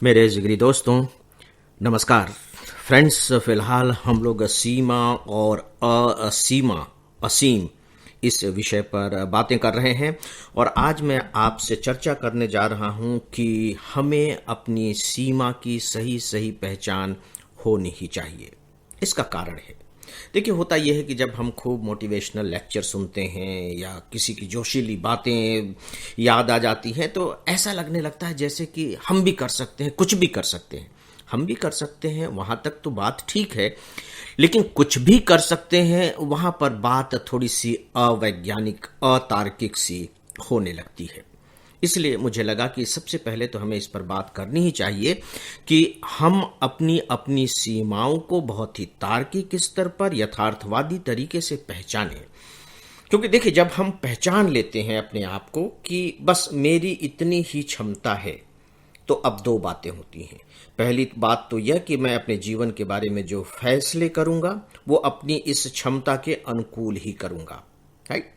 मेरे जिगरी दोस्तों, नमस्कार फ्रेंड्स। फिलहाल हम लोग सीमा और असीम इस विषय पर बातें कर रहे हैं और आज मैं आपसे चर्चा करने जा रहा हूं कि हमें अपनी सीमा की सही सही पहचान होनी ही चाहिए। इसका कारण है, देखिए, होता यह है कि जब हम खूब मोटिवेशनल लेक्चर सुनते हैं या किसी की जोशीली बातें याद आ जाती हैं तो ऐसा लगने लगता है जैसे कि हम भी कर सकते हैं, कुछ भी कर सकते हैं। हम भी कर सकते हैं, वहां तक तो बात ठीक है, लेकिन कुछ भी कर सकते हैं वहां पर बात थोड़ी सी अवैज्ञानिक, अतार्किक सी होने लगती है। इसलिए मुझे लगा कि सबसे पहले तो हमें इस पर बात करनी ही चाहिए कि हम अपनी अपनी सीमाओं को बहुत ही तार्किक स्तर पर, यथार्थवादी तरीके से पहचानें। क्योंकि देखिए, जब हम पहचान लेते हैं अपने आप को कि बस मेरी इतनी ही क्षमता है, तो अब दो बातें होती हैं। पहली बात तो यह कि मैं अपने जीवन के बारे में जो फैसले करूंगा वो अपनी इस क्षमता के अनुकूल ही करूंगा, राइट।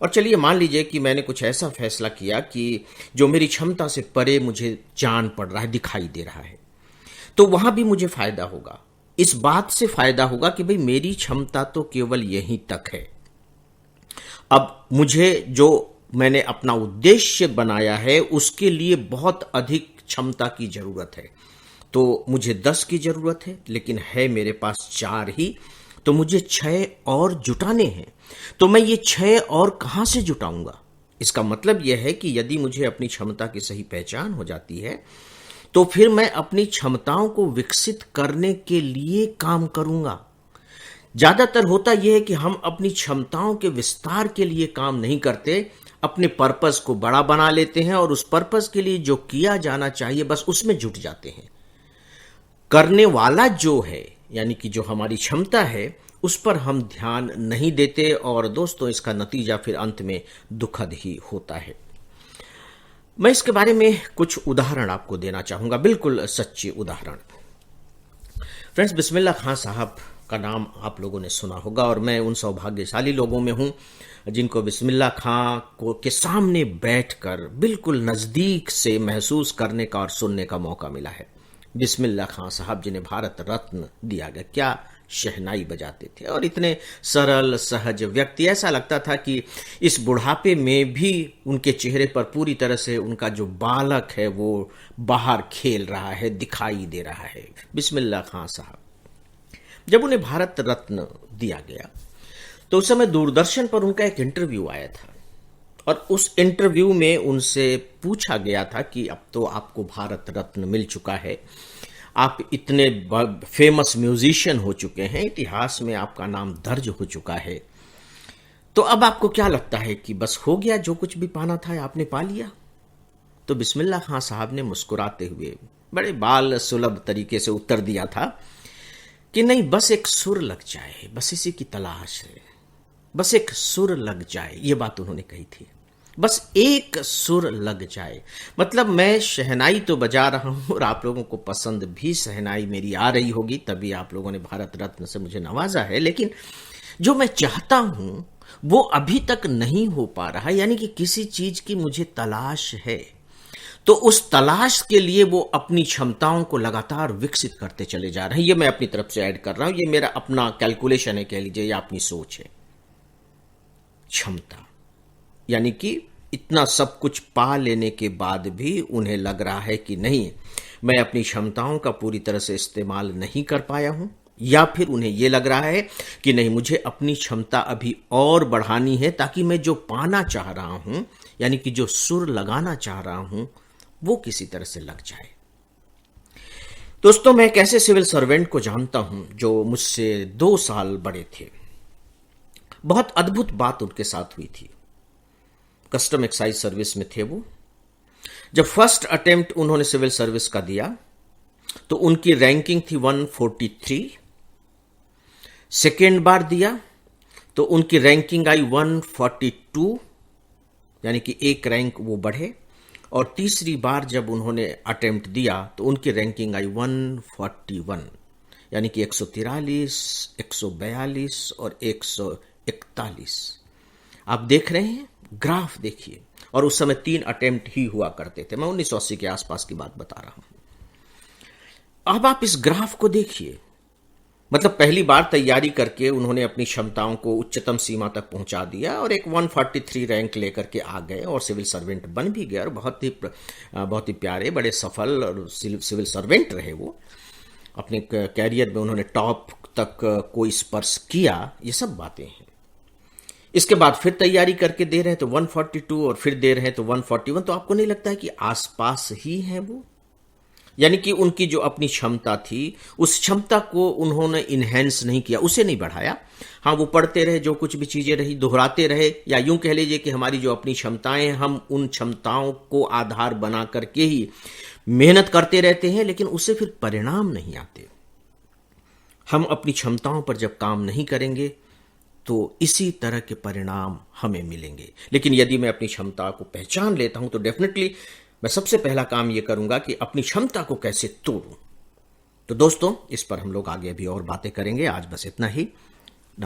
और चलिए मान लीजिए कि मैंने कुछ ऐसा फैसला किया कि जो मेरी क्षमता से परे मुझे जान पड़ रहा है, दिखाई दे रहा है, तो वहां भी मुझे फायदा होगा। इस बात से फायदा होगा कि भाई मेरी क्षमता तो केवल यहीं तक है। अब मुझे जो मैंने अपना उद्देश्य बनाया है उसके लिए बहुत अधिक क्षमता की जरूरत है। तो मुझे 10 की जरूरत है, लेकिन है मेरे पास 4 ही, तो मुझे 6 और जुटाने हैं। तो मैं ये 6 और कहां से जुटाऊंगा? इसका मतलब यह है कि यदि मुझे अपनी क्षमता की सही पहचान हो जाती है तो फिर मैं अपनी क्षमताओं को विकसित करने के लिए काम करूंगा। ज्यादातर होता यह है कि हम अपनी क्षमताओं के विस्तार के लिए काम नहीं करते, अपने पर्पस को बड़ा बना लेते हैं और उस पर्पस के लिए जो किया जाना चाहिए बस उसमें जुट जाते हैं। करने वाला जो है, यानी कि जो हमारी क्षमता है, उस पर हम ध्यान नहीं देते और दोस्तों इसका नतीजा फिर अंत में दुखद ही होता है। मैं इसके बारे में कुछ उदाहरण आपको देना चाहूंगा, बिल्कुल सच्चे उदाहरण। फ्रेंड्स, बिस्मिल्लाह खां साहब का नाम आप लोगों ने सुना होगा और मैं उन सौभाग्यशाली लोगों में हूं जिनको बिस्मिल्लाह खां को के सामने बैठकर बिल्कुल नजदीक से महसूस करने का और सुनने का मौका मिला है। बिस्मिल्लाह खां साहब जिन्हें भारत रत्न दिया गया, क्या शहनाई बजाते थे और इतने सरल सहज व्यक्ति। ऐसा लगता था कि इस बुढ़ापे में भी उनके चेहरे पर पूरी तरह से उनका जो बालक है वो बाहर खेल रहा है, दिखाई दे रहा है। बिस्मिल्लाह खां साहब, जब उन्हें भारत रत्न दिया गया तो उस समय दूरदर्शन पर उनका एक इंटरव्यू आया था और उस इंटरव्यू में उनसे पूछा गया था कि अब तो आपको भारत रत्न मिल चुका है, आप इतने फेमस म्यूजिशियन हो चुके हैं, इतिहास में आपका नाम दर्ज हो चुका है, तो अब आपको क्या लगता है कि बस हो गया, जो कुछ भी पाना था आपने पा लिया? तो बिस्मिल्लाह खां साहब ने मुस्कुराते हुए बड़े बाल सुलभ तरीके से उत्तर दिया था कि नहीं, बस एक सुर लग जाए, बस इसी की तलाश है, बस एक सुर लग जाए। ये बात उन्होंने कही थी, बस एक सुर लग जाए। मतलब मैं शहनाई तो बजा रहा हूं और आप लोगों को पसंद भी शहनाई मेरी आ रही होगी, तभी आप लोगों ने भारत रत्न से मुझे नवाजा है, लेकिन जो मैं चाहता हूं वो अभी तक नहीं हो पा रहा, यानी कि किसी चीज की मुझे तलाश है। तो उस तलाश के लिए वो अपनी क्षमताओं को लगातार विकसित करते चले जा रहे हैं। ये मैं अपनी तरफ से ऐड कर रहा हूं, ये मेरा अपना कैलकुलेशन है, कह लीजिए, या अपनी सोच है। क्षमता यानी कि इतना सब कुछ पा लेने के बाद भी उन्हें लग रहा है कि नहीं, मैं अपनी क्षमताओं का पूरी तरह से इस्तेमाल नहीं कर पाया हूं, या फिर उन्हें यह लग रहा है कि नहीं, मुझे अपनी क्षमता अभी और बढ़ानी है ताकि मैं जो पाना चाह रहा हूं, यानी कि जो सुर लगाना चाह रहा हूं, वो किसी तरह से लग जाए। दोस्तों, मैं एक ऐसे सिविल सर्वेंट को जानता हूं जो मुझसे 2 साल बड़े थे। बहुत अद्भुत बात उनके साथ हुई थी। कस्टम एक्साइज सर्विस में थे वो। जब फर्स्ट अटेम्प्ट उन्होंने सिविल सर्विस का दिया तो उनकी रैंकिंग थी 143। सेकेंड बार दिया तो उनकी रैंकिंग आई 142, यानी कि एक रैंक वो बढ़े। और तीसरी बार जब उन्होंने अटेम्प्ट दिया तो उनकी रैंकिंग आई 141, यानी कि 143, 142 और 141। आप देख रहे हैं, ग्राफ देखिए। और उस समय 3 अटेम्प्ट ही हुआ करते थे। मैं 1980 के आसपास की बात बता रहा हूं। अब आप इस ग्राफ को देखिए, मतलब पहली बार तैयारी करके उन्होंने अपनी क्षमताओं को उच्चतम सीमा तक पहुंचा दिया और एक 143 रैंक लेकर के आ गए और सिविल सर्वेंट बन भी गए और बहुत ही प्यारे बड़े सफल और सिविल सर्वेंट रहे वो। अपने कैरियर में उन्होंने टॉप तक कोई स्पर्श किया, ये सब बातें हैं। इसके बाद फिर तैयारी करके दे रहे हैं तो 142 और फिर दे रहे हैं तो 141। तो आपको नहीं लगता है कि आसपास ही है वो? यानी कि उनकी जो अपनी क्षमता थी उस क्षमता को उन्होंने इन्हेंस नहीं किया, उसे नहीं बढ़ाया। हाँ, वो पढ़ते रहे, जो कुछ भी चीजें रही दोहराते रहे, या यूं कह लीजिए कि हमारी जो अपनी क्षमताएं हैं हम उन क्षमताओं को आधार बना करके ही मेहनत करते रहते हैं, लेकिन उससे फिर परिणाम नहीं आते। हम अपनी क्षमताओं पर जब काम नहीं करेंगे तो इसी तरह के परिणाम हमें मिलेंगे। लेकिन यदि मैं अपनी क्षमता को पहचान लेता हूं तो डेफिनेटली मैं सबसे पहला काम यह करूंगा कि अपनी क्षमता को कैसे तोड़ूं। तो दोस्तों, इस पर हम लोग आगे भी और बातें करेंगे। आज बस इतना ही।